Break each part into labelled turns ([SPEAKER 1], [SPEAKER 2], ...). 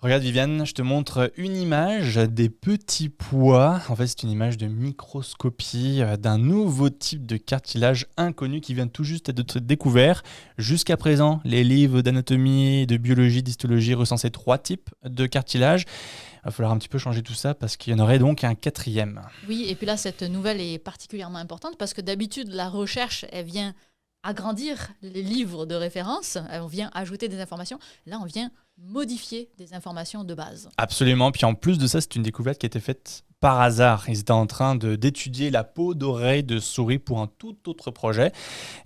[SPEAKER 1] Regarde Viviane, je te montre une image des petits pois. En fait, c'est une image de microscopie d'un nouveau type de cartilage inconnu qui vient tout juste d'être découvert. Jusqu'à présent, les livres d'anatomie, de biologie, d'histologie recensaient 3 types de cartilage. Il va falloir un petit peu changer tout ça parce qu'il y en aurait donc un quatrième.
[SPEAKER 2] Oui, et puis là, cette nouvelle est particulièrement importante parce que d'habitude, la recherche, elle vient agrandir les livres de référence, on vient ajouter des informations. Là, on vient modifier des informations de base.
[SPEAKER 1] Absolument. Puis en plus de ça, c'est une découverte qui a été faite par hasard. Ils étaient en train d'étudier la peau d'oreille de souris pour un tout autre projet.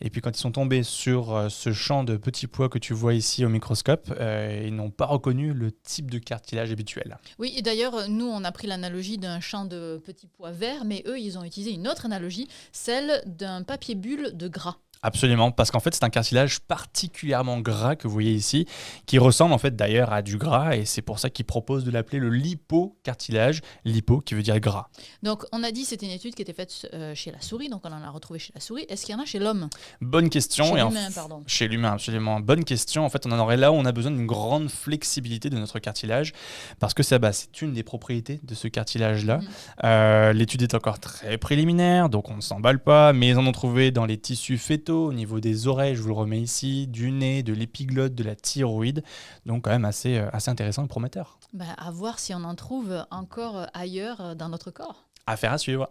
[SPEAKER 1] Et puis quand ils sont tombés sur ce champ de petits pois que tu vois ici au microscope, ils n'ont pas reconnu le type de cartilage habituel.
[SPEAKER 2] Oui, et d'ailleurs, nous, on a pris l'analogie d'un champ de petits pois verts, mais eux, ils ont utilisé une autre analogie, celle d'un papier bulle de gras.
[SPEAKER 1] Absolument, parce qu'en fait c'est un cartilage particulièrement gras que vous voyez ici, qui ressemble en fait d'ailleurs à du gras, et c'est pour ça qu'ils proposent de l'appeler le lipocartilage, lipo qui veut dire gras.
[SPEAKER 2] Donc, on a dit que c'était une étude qui était faite chez la souris, donc on en a retrouvé chez la souris. Est-ce qu'il y en a chez l'homme?
[SPEAKER 1] Bonne question.
[SPEAKER 2] Chez l'humain, pardon.
[SPEAKER 1] Chez l'humain, absolument. Bonne question. En fait, on en aurait là où on a besoin d'une grande flexibilité de notre cartilage, parce que ça, c'est une des propriétés de ce cartilage-là. L'étude est encore très préliminaire, donc on ne s'emballe pas, mais ils en ont trouvé dans les tissus fétaux, au niveau des oreilles, je vous le remets ici, du nez, de l'épiglotte, de la thyroïde, donc quand même assez intéressant et prometteur.
[SPEAKER 2] À voir si on en trouve encore ailleurs dans notre corps.
[SPEAKER 1] Affaire à suivre.